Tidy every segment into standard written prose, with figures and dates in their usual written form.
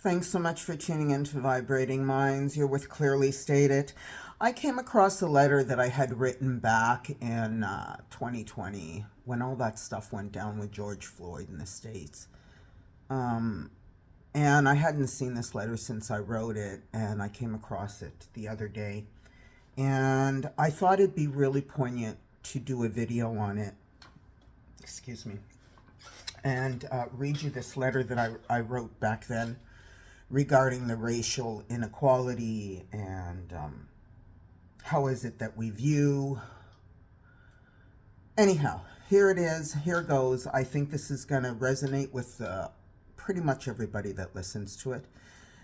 Thanks so much for tuning in to Vibrating Minds. You're with Clearly Stated. I came across a letter that I had written back in 2020 when all that stuff went down with George Floyd in the States. And I hadn't seen this letter since I wrote it, and I came across it the other day. And I thought it'd be really poignant to do a video on it. Excuse me. And read you this letter that I wrote back then regarding the racial inequality and how is it that we view. Anyhow, here it is. Here goes. I think this is going to resonate with pretty much everybody that listens to it.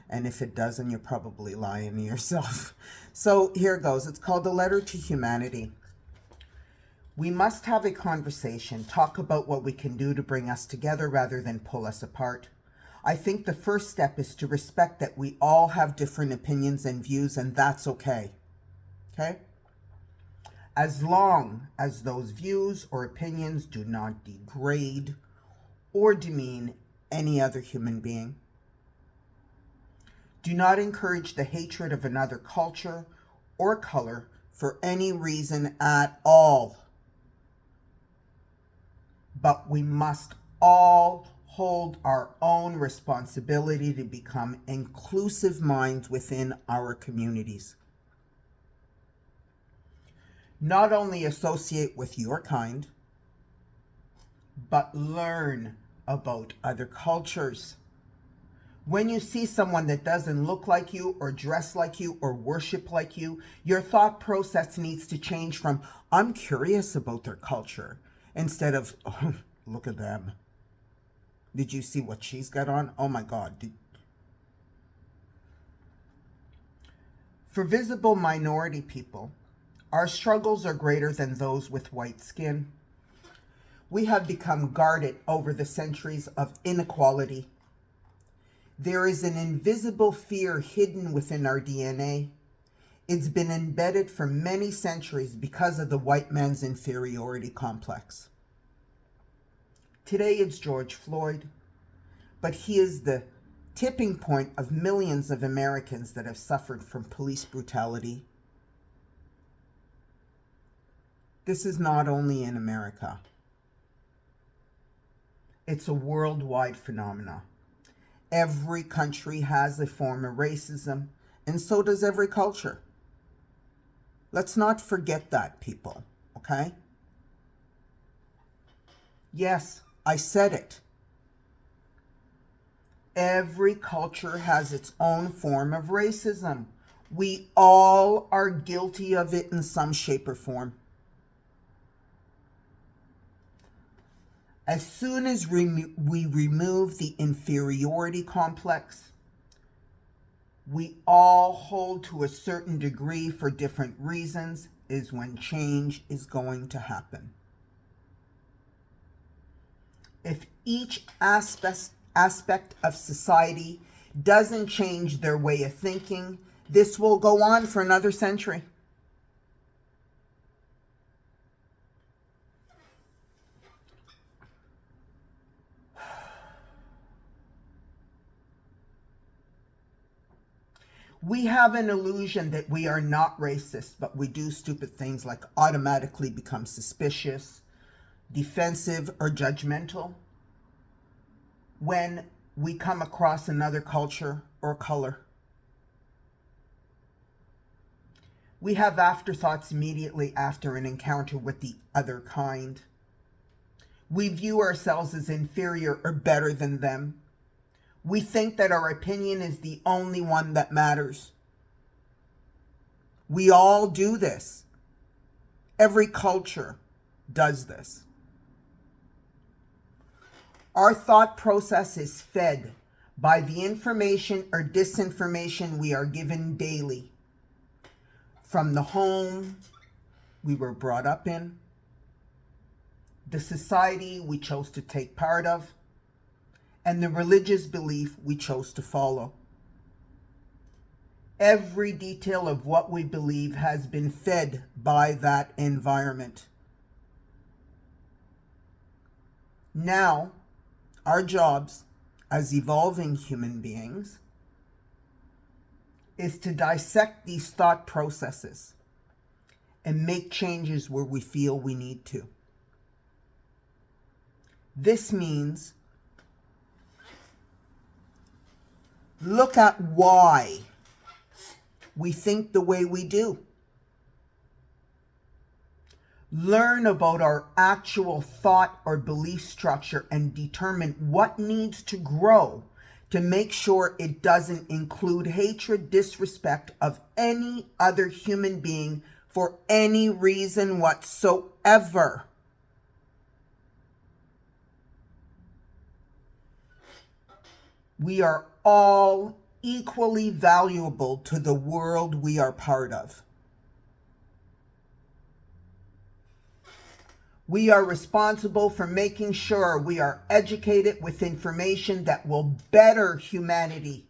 And if it doesn't, you're probably lying to yourself. So here goes. It's called A Letter to Humanity. We must have a conversation, talk about what we can do to bring us together rather than pull us apart. I think the first step is to respect that we all have different opinions and views, and that's okay. Okay? As long as those views or opinions do not degrade or demean any other human being. Do not encourage the hatred of another culture or color for any reason at all. But we must all hold our own responsibility to become inclusive minds within our communities. Not only associate with your kind, but learn about other cultures. When you see someone that doesn't look like you or dress like you or worship like you, your thought process needs to change from, I'm curious about their culture, instead of, oh, look at them. Did you see what she's got on? Oh my God. For visible minority people, our struggles are greater than those with white skin. We have become guarded over the centuries of inequality. There is an invisible fear hidden within our DNA. It's been embedded for many centuries because of the white man's inferiority complex. Today it's George Floyd, but he is the tipping point of millions of Americans that have suffered from police brutality. This is not only in America. It's a worldwide phenomenon. Every country has a form of racism, and so does every culture. Let's not forget that, people, okay? Yes, I said it. Every culture has its own form of racism. We all are guilty of it in some shape or form. As soon as we remove the inferiority complex, we all hold to a certain degree for different reasons, is when change is going to happen. If each aspect of society doesn't change their way of thinking, this will go on for another century. We have an illusion that we are not racist, but we do stupid things like automatically become suspicious, defensive, or judgmental when we come across another culture or color. We have afterthoughts immediately after an encounter with the other kind. We view ourselves as inferior or better than them. We think that our opinion is the only one that matters. We all do this. Every culture does this. Our thought process is fed by the information or disinformation we are given daily from the home we were brought up in, the society we chose to take part of, and the religious belief we chose to follow. Every detail of what we believe has been fed by that environment. Now, our jobs as evolving human beings is to dissect these thought processes and make changes where we feel we need to. This means look at why we think the way we do. Learn about our actual thought or belief structure and determine what needs to grow to make sure it doesn't include hatred, disrespect of any other human being for any reason whatsoever. We are all equally valuable to the world we are part of. We are responsible for making sure we are educated with information that will better humanity,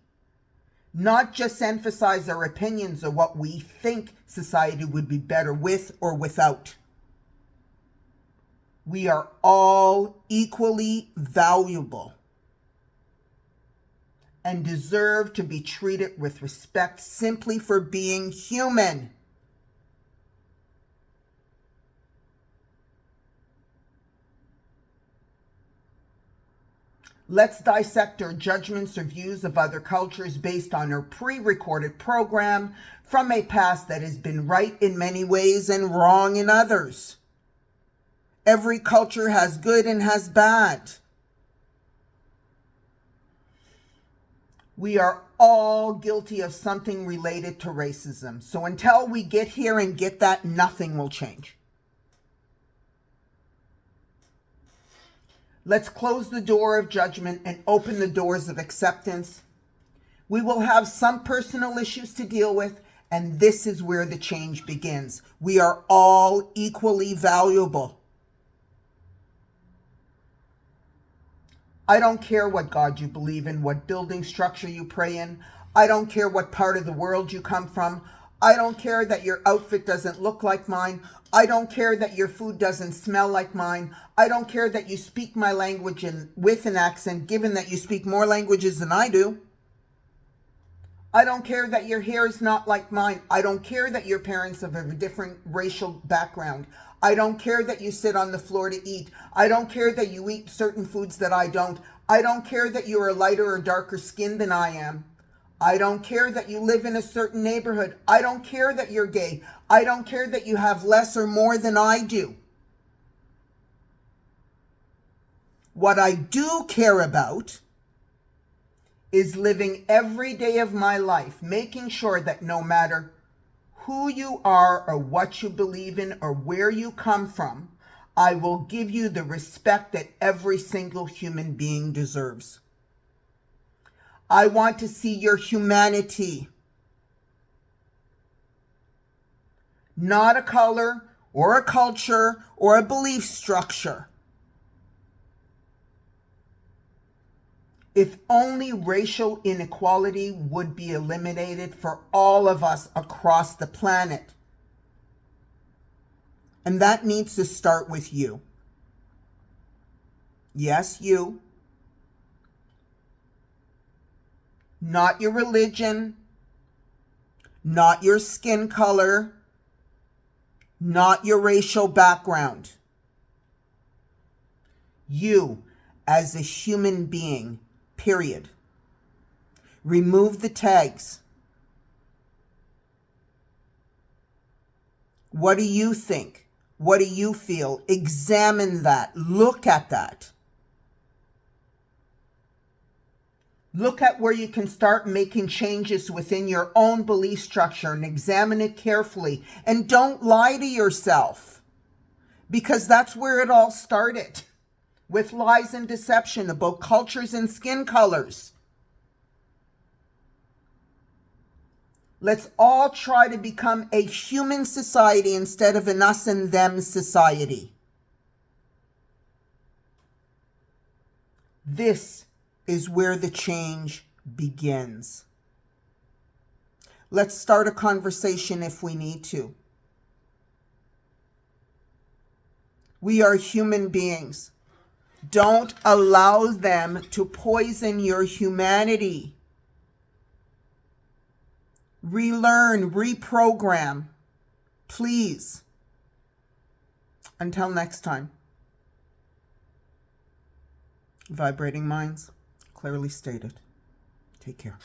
not just emphasize our opinions or what we think society would be better with or without. We are all equally valuable and deserve to be treated with respect simply for being human. Let's dissect our judgments or views of other cultures based on our pre-recorded program from a past that has been right in many ways and wrong in others. Every culture has good and has bad. We are all guilty of something related to racism. So until we get here and get that, nothing will change. Let's close the door of judgment and open the doors of acceptance. We will have some personal issues to deal with, and this is where the change begins. We are all equally valuable. I don't care what God you believe in, what building structure you pray in. I don't care what part of the world you come from. I don't care that your outfit doesn't look like mine. I don't care that your food doesn't smell like mine. I don't care that you speak my language with an accent, given that you speak more languages than I do. I don't care that your hair is not like mine. I don't care that your parents have a different racial background. I don't care that you sit on the floor to eat. I don't care that you eat certain foods that I don't. I don't care that you are lighter or darker skinned than I am. I don't care that you live in a certain neighborhood. I don't care that you're gay. I don't care that you have less or more than I do. What I do care about is living every day of my life, making sure that no matter who you are or what you believe in or where you come from, I will give you the respect that every single human being deserves. I want to see your humanity, not a color or a culture or a belief structure. If only racial inequality would be eliminated for all of us across the planet. And that needs to start with you. Yes, you. Not your religion, not your skin color, not your racial background. You as a human being, period. Remove the tags. What do you think? What do you feel? Examine that. Look at that. Look at where you can start making changes within your own belief structure and examine it carefully. And don't lie to yourself, because that's where it all started, with lies and deception about cultures and skin colors. Let's all try to become a human society instead of an us and them society. This is where the change begins. Let's start a conversation if we need to. We are human beings. Don't allow them to poison your humanity. relearn, reprogram. Please. Until next time. Vibrating minds, clearly stated. Take care.